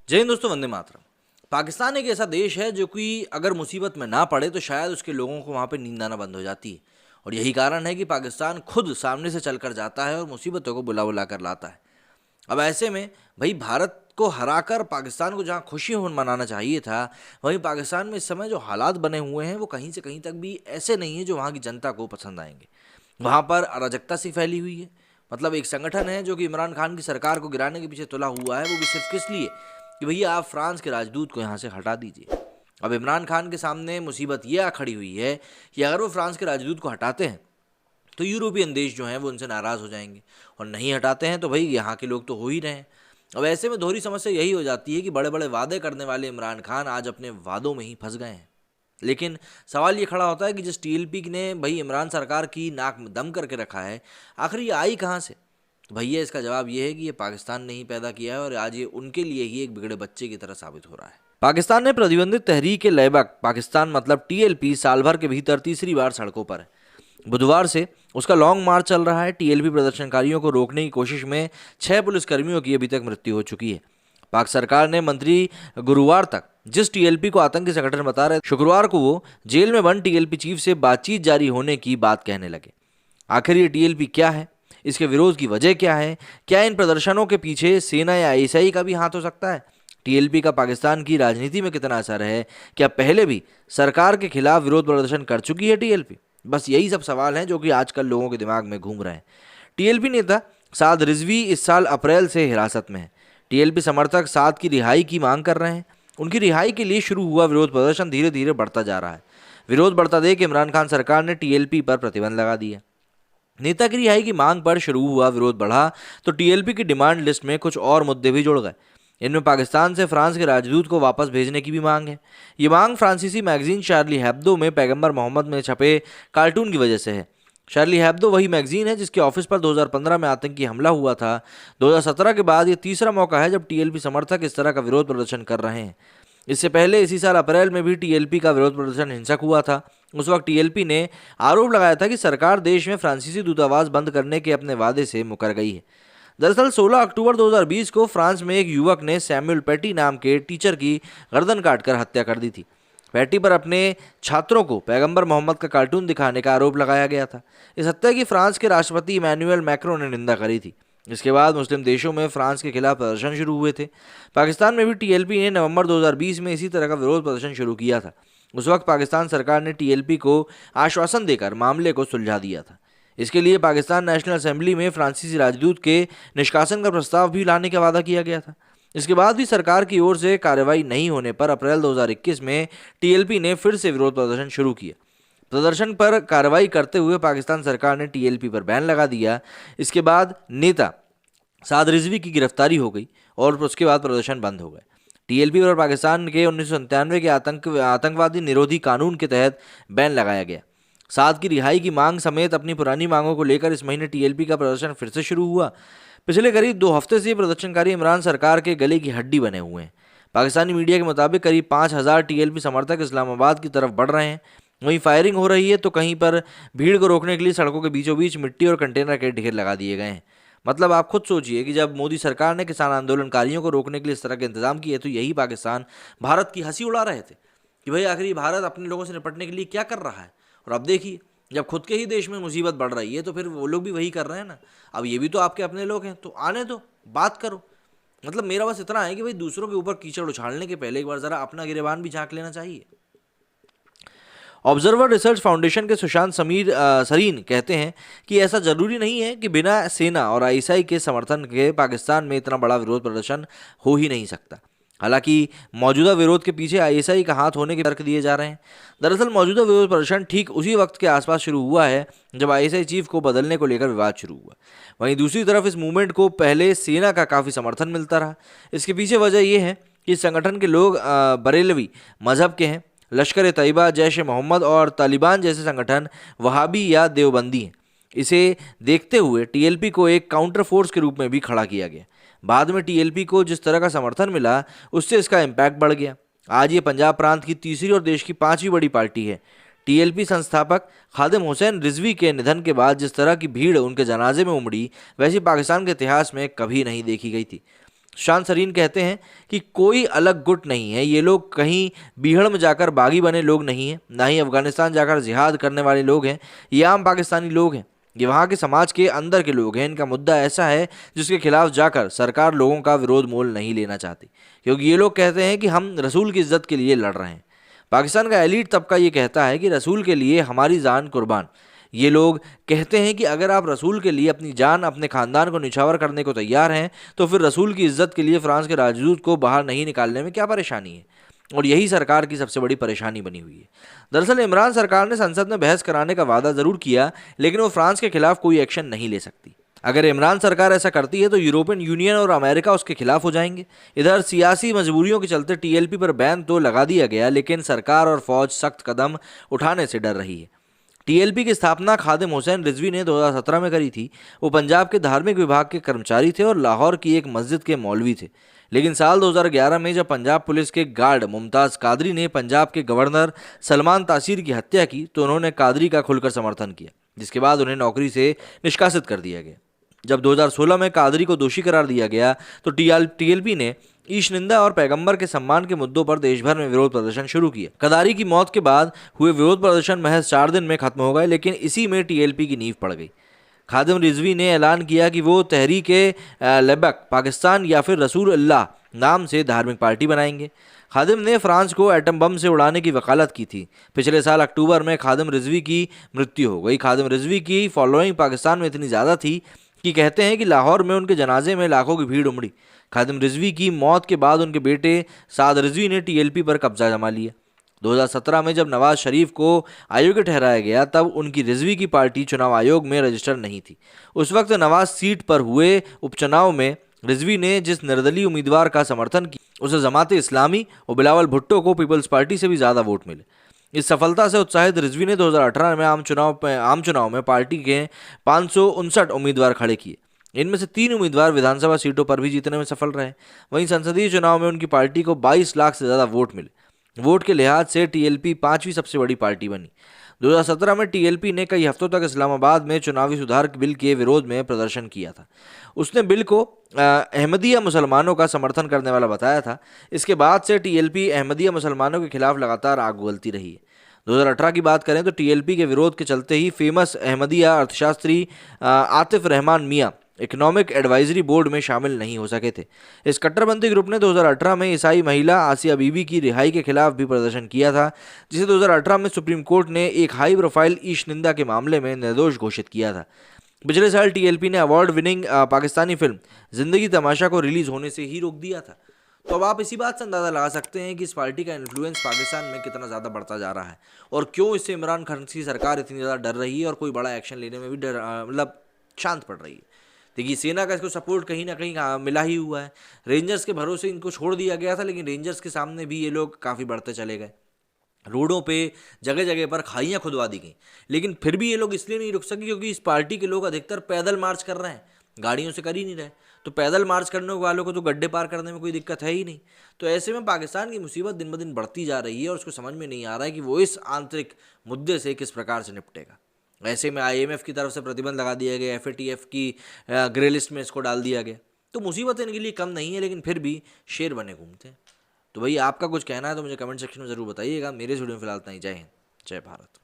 जय हिंद दोस्तों, वंदे मातरम। पाकिस्तान एक ऐसा देश है जो कि अगर मुसीबत में ना पड़े तो शायद उसके लोगों को वहाँ पे नींद आना बंद हो जाती है। और यही कारण है कि पाकिस्तान खुद सामने से चल कर जाता है और मुसीबतों को बुला बुला कर लाता है। अब ऐसे में भाई भारत को हराकर पाकिस्तान को जहाँ खुशी हो मनाना चाहिए था, वहीं पाकिस्तान में इस समय जो हालात बने हुए हैं वो कहीं से कहीं तक भी ऐसे नहीं है जो वहाँ की जनता को पसंद आएंगे। वहाँ पर अराजकता सी फैली हुई है। मतलब एक संगठन है जो कि इमरान खान की सरकार को गिराने के पीछे तुला हुआ है, वो भी सिर्फ किस लिए कि भैया आप फ्रांस के राजदूत को यहाँ से हटा दीजिए। अब इमरान खान के सामने मुसीबत ये आ खड़ी हुई है कि अगर वो फ्रांस के राजदूत को हटाते हैं तो यूरोपियन देश जो हैं वो उनसे नाराज़ हो जाएंगे, और नहीं हटाते हैं तो भाई यहाँ के लोग तो हो ही रहे हैं। अब ऐसे में दोहरी समस्या यही हो जाती है कि बड़े बड़े वादे करने वाले इमरान खान आज अपने वादों में ही फंस गए हैं। लेकिन सवाल ये खड़ा होता है कि जिस टीएलपी ने भाई इमरान सरकार की नाक में दम करके रखा है, आखिर ये आई कहाँ से? भैया इसका जवाब ये है कि ये पाकिस्तान ने ही पैदा किया है और आज ये उनके लिए ही एक बिगड़े बच्चे की तरह साबित हो रहा है। पाकिस्तान ने प्रतिबंधित तहरीक लैबक पाकिस्तान मतलब टीएलपी साल भर के भीतर तीसरी बार सड़कों पर है। बुधवार से उसका लॉन्ग मार्च चल रहा है। टीएलपी प्रदर्शनकारियों को रोकने की कोशिश में 6 पुलिसकर्मियों की अभी तक मृत्यु हो चुकी है। पाक सरकार ने मंत्री गुरुवार तक जिस टीएलपी को आतंकी संगठन बता रहे, शुक्रवार को वो जेल में बंद टीएलपी चीफ से बातचीत जारी होने की बात कहने लगे। आखिर ये टीएलपी क्या है, इसके विरोध की वजह क्या है? क्या इन प्रदर्शनों के पीछे सेना या आईएसआई का भी हाथ हो सकता है? टीएलपी का पाकिस्तान की राजनीति में कितना असर है? क्या पहले भी सरकार के खिलाफ विरोध प्रदर्शन कर चुकी है टीएलपी? बस यही सब सवाल हैं जो कि आजकल लोगों के दिमाग में घूम रहे हैं। टीएलपी नेता साद रिजवी इस साल अप्रैल से हिरासत में है। टीएलपी समर्थक साद की रिहाई की मांग कर रहे हैं। उनकी रिहाई के लिए शुरू हुआ विरोध प्रदर्शन धीरे धीरे बढ़ता जा रहा है। विरोध बढ़ता देख इमरान खान सरकार ने टीएलपी पर प्रतिबंध लगा दिया। नेता की रिहाई की मांग पर शुरू हुआ विरोध बढ़ा तो टीएलपी की डिमांड लिस्ट में कुछ और मुद्दे भी जुड़ गए। इनमें पाकिस्तान से फ्रांस के राजदूत को वापस भेजने की भी मांग है। ये मांग फ्रांसीसी मैगजीन शार्ली हेब्दो में पैगंबर मोहम्मद में छपे कार्टून की वजह से है। शार्ली हेब्दो वही मैगजीन है जिसके ऑफिस पर 2015 में आतंकी हमला हुआ था। 2017 के बाद ये तीसरा मौका है जब टीएलपी समर्थक इस तरह का विरोध प्रदर्शन कर रहे हैं। इससे पहले इसी साल अप्रैल में भी टीएलपी का विरोध प्रदर्शन हिंसक हुआ था। उस वक्त टीएलपी ने आरोप लगाया था कि सरकार देश में फ्रांसीसी दूतावास बंद करने के अपने वादे से मुकर गई है। दरअसल 16 अक्टूबर 2020 को फ्रांस में एक युवक ने सैमुअल पैटी नाम के टीचर की गर्दन काटकर हत्या कर दी थी। पैटी पर अपने छात्रों को पैगंबर मोहम्मद का कार्टून दिखाने का आरोप लगाया गया था। इस हत्या की फ्रांस के राष्ट्रपति इमैनुअल मैक्रों ने निंदा करी थी। इसके बाद मुस्लिम देशों में फ्रांस के खिलाफ प्रदर्शन शुरू हुए थे। पाकिस्तान में भी टीएलपी ने नवंबर 2020 में इसी तरह का विरोध प्रदर्शन शुरू किया था। उस वक्त पाकिस्तान सरकार ने टीएलपी को आश्वासन देकर मामले को सुलझा दिया था। इसके लिए पाकिस्तान नेशनल असेंबली में फ्रांसीसी राजदूत के निष्कासन का प्रस्ताव भी लाने का वादा किया गया था। इसके बाद भी सरकार की ओर से कार्रवाई नहीं होने पर अप्रैल 2021 में टीएलपी ने फिर से विरोध प्रदर्शन शुरू किया। प्रदर्शन पर कार्रवाई करते हुए पाकिस्तान सरकार ने टीएलपी पर बैन लगा दिया। इसके बाद नेता साद रिजवी की गिरफ्तारी हो गई और उसके बाद प्रदर्शन बंद हो गए। टीएलपी पर पाकिस्तान के 1997 के आतंकवादी निरोधी कानून के तहत बैन लगाया गया। साद की रिहाई की मांग समेत अपनी पुरानी मांगों को लेकर इस महीने टीएलपी का प्रदर्शन फिर से शुरू हुआ। पिछले करीब 2 हफ्ते से ये प्रदर्शनकारी इमरान सरकार के गले की हड्डी बने हुए हैं। पाकिस्तानी मीडिया के मुताबिक करीब 5000 टीएलपी समर्थक इस्लामाबाद की तरफ बढ़ रहे हैं। वहीं फायरिंग हो रही है तो कहीं पर भीड़ को रोकने के लिए सड़कों के बीचों बीच मिट्टी और कंटेनर के ढेर लगा दिए गए हैं। मतलब आप खुद सोचिए कि जब मोदी सरकार ने किसान आंदोलनकारियों को रोकने के लिए इस तरह के इंतजाम किए तो यही पाकिस्तान भारत की हंसी उड़ा रहे थे कि भाई आखिर ये भारत अपने लोगों से निपटने के लिए क्या कर रहा है। और अब देखिए, जब खुद के ही देश में मुसीबत बढ़ रही है तो फिर वो लोग भी वही कर रहे हैं ना। अब ये भी तो आपके अपने लोग हैं, तो आने दो, बात करो। मतलब मेरा बस इतना है कि भाई दूसरों के ऊपर कीचड़ उछालने के पहले एक बार जरा अपना गिरेबान भी झांक लेना चाहिए। ऑब्जर्वर रिसर्च फाउंडेशन के सुशांत सरीन कहते हैं कि ऐसा जरूरी नहीं है कि बिना सेना और आईएसआई के समर्थन के पाकिस्तान में इतना बड़ा विरोध प्रदर्शन हो ही नहीं सकता। हालांकि मौजूदा विरोध के पीछे आईएसआई का हाथ होने के तर्क दिए जा रहे हैं। दरअसल मौजूदा विरोध प्रदर्शन ठीक उसी वक्त के आसपास शुरू हुआ है जब आईएसआई चीफ को बदलने को लेकर विवाद शुरू हुआ। वहीं दूसरी तरफ इस मूवमेंट को पहले सेना का काफ़ी समर्थन मिलता रहा। इसके पीछे वजह यह है कि इस संगठन के लोग बरेलवी मजहब के हैं। लश्कर तैयबा, जैश ए मोहम्मद और तालिबान जैसे संगठन वहाबी या देवबंदी हैं। इसे देखते हुए टीएलपी को एक काउंटर फोर्स के रूप में भी खड़ा किया गया। बाद में टीएलपी को जिस तरह का समर्थन मिला उससे इसका इम्पैक्ट बढ़ गया। आज ये पंजाब प्रांत की तीसरी और देश की 5वीं बड़ी पार्टी है। टीएलपी संस्थापक खादिम हुसैन रिजवी के निधन के बाद जिस तरह की भीड़ उनके जनाजे में उमड़ी वैसी पाकिस्तान के इतिहास में कभी नहीं देखी गई थी। सुशांत सरीन कहते हैं कि कोई अलग गुट नहीं है, ये लोग कहीं बीहड़ में जाकर बागी बने लोग नहीं हैं, ना ही अफगानिस्तान जाकर जिहाद करने वाले लोग हैं। ये आम पाकिस्तानी लोग हैं, ये वहाँ के समाज के अंदर के लोग हैं। इनका मुद्दा ऐसा है जिसके खिलाफ जाकर सरकार लोगों का विरोध मोल नहीं लेना चाहती, क्योंकि ये लोग कहते हैं कि हम रसूल की इज्जत के लिए लड़ रहे हैं। पाकिस्तान का एलीट तबका ये कहता है कि रसूल के लिए हमारी जान कुर्बान। ये लोग कहते हैं कि अगर आप रसूल के लिए अपनी जान, अपने खानदान को निछावर करने को तैयार हैं, तो फिर रसूल की इज्जत के लिए फ्रांस के राजदूत को बाहर नहीं निकालने में क्या परेशानी है। और यही सरकार की सबसे बड़ी परेशानी बनी हुई है। दरअसल इमरान सरकार ने संसद में बहस कराने का वादा जरूर किया, लेकिन वो फ्रांस के खिलाफ कोई एक्शन नहीं ले सकती। अगर इमरान सरकार ऐसा करती है तो यूरोपियन यूनियन और अमेरिका उसके खिलाफ हो जाएंगे। इधर सियासी मजबूरियों के चलते टीएलपी पर बैन तो लगा दिया गया, लेकिन सरकार और फौज सख्त कदम उठाने से डर रही है। टीएलपी की स्थापना खादिम हुसैन रिजवी ने 2017 में करी थी। वो पंजाब के धार्मिक विभाग के कर्मचारी थे और लाहौर की एक मस्जिद के मौलवी थे। लेकिन साल 2011 में जब पंजाब पुलिस के गार्ड मुमताज कादरी ने पंजाब के गवर्नर सलमान तासीर की हत्या की, तो उन्होंने कादरी का खुलकर समर्थन किया, जिसके बाद उन्हें नौकरी से निष्कासित कर दिया गया। जब 2016 में कादरी को दोषी करार दिया गया, तो टीएलपी ने ईश निंदा और पैगंबर के सम्मान के मुद्दों पर देश भर में विरोध प्रदर्शन शुरू किए। कदारी की मौत के बाद हुए विरोध प्रदर्शन महज 4 दिन में खत्म हो गए, लेकिन इसी में टीएलपी की नींव पड़ गई। खादिम रिजवी ने ऐलान किया कि वो तहरीके लेबक पाकिस्तान या फिर रसूल अल्लाह नाम से धार्मिक पार्टी बनाएंगे। खादिम ने फ्रांस को एटम बम से उड़ाने की वकालत की थी। पिछले साल अक्टूबर में खादिम रिजवी की मृत्यु हो गई। खादिम रिजवी की फॉलोइंग पाकिस्तान में इतनी ज़्यादा थी कि कहते हैं कि लाहौर में उनके जनाजे में लाखों की भीड़ उमड़ी। खादिम रिजवी की मौत के बाद उनके बेटे साद रिजवी ने टीएलपी पर कब्जा जमा लिया। 2017 में जब नवाज शरीफ को अयोग्य ठहराया गया, तब उनकी रिजवी की पार्टी चुनाव आयोग में रजिस्टर नहीं थी। उस वक्त नवाज सीट पर हुए उपचुनाव में रिजवी ने जिस निर्दलीय उम्मीदवार का समर्थन किया, उसे जमात इस्लामी और बिलावल भुट्टो को पीपल्स पार्टी से भी ज़्यादा वोट मिले। इस सफलता से उत्साहित रिजवी ने 2018 में आम चुनाव में पार्टी के 559 उम्मीदवार खड़े किए। इनमें से 3 उम्मीदवार विधानसभा सीटों पर भी जीतने में सफल रहे। वहीं संसदीय चुनाव में उनकी पार्टी को 22 लाख से ज़्यादा वोट मिले। वोट के लिहाज से टीएलपी 5वीं सबसे बड़ी पार्टी बनी। 2017 में टीएलपी ने कई हफ्तों तक इस्लामाबाद में चुनावी सुधार बिल के विरोध में प्रदर्शन किया था। उसने बिल को अहमदिया मुसलमानों का समर्थन करने वाला बताया था। इसके बाद से टीएलपी अहमदिया मुसलमानों के खिलाफ लगातार आग उगलती रही है। 2018 की बात करें तो टीएलपी के विरोध के चलते ही फेमस अहमदिया अर्थशास्त्री आतिफ रहमान मियाँ इकोनॉमिक एडवाइजरी बोर्ड में शामिल नहीं हो सके थे। इस कट्टरपंथी ग्रुप ने 2018 में ईसाई महिला आसिया बीबी की रिहाई के खिलाफ भी प्रदर्शन किया था, जिसे 2018 में सुप्रीम कोर्ट ने एक हाई प्रोफाइल ईश निंदा के मामले में निर्दोष घोषित किया था। पिछले साल टीएलपी ने अवार्ड विनिंग पाकिस्तानी फिल्म जिंदगी तमाशा को रिलीज होने से ही रोक दिया था। तो अब आप इसी बात से अंदाज़ा लगा सकते हैं कि इस पार्टी का इन्फ्लुएंस पाकिस्तान में कितना ज़्यादा बढ़ता जा रहा है और क्यों इससे इमरान खान की सरकार इतनी ज़्यादा डर रही है और कोई बड़ा एक्शन लेने में भी मतलब शांत पड़ रही है। देखिए, सेना का इसको सपोर्ट कहीं ना कहीं मिला ही हुआ है। रेंजर्स के भरोसे इनको छोड़ दिया गया था, लेकिन रेंजर्स के सामने भी ये लोग काफ़ी बढ़ते चले गए। रोडों पे जगह जगह पर खाइयाँ खुदवा दी गई, लेकिन फिर भी ये लोग इसलिए नहीं रुक सके क्योंकि इस पार्टी के लोग अधिकतर पैदल मार्च कर रहे हैं, गाड़ियों से कर ही नहीं रहे। तो पैदल मार्च करने वालों को तो गड्ढे पार करने में कोई दिक्कत है ही नहीं। तो ऐसे में पाकिस्तान की मुसीबत दिन ब दिन बढ़ती जा रही है और उसको समझ में नहीं आ रहा है कि वो इस आंतरिक मुद्दे से किस प्रकार से निपटेगा। ऐसे में आईएमएफ की तरफ से प्रतिबंध लगा दिया गया, एफएटीएफ की ग्रे लिस्ट में इसको डाल दिया गया। तो मुसीबत इनके लिए कम नहीं है, लेकिन फिर भी शेर बने घूमते हैं। तो भाई, आपका कुछ कहना है तो मुझे कमेंट सेक्शन में ज़रूर बताइएगा। मेरे वीडियो में फिलहाल इतना ही। जय हिंद, जय भारत।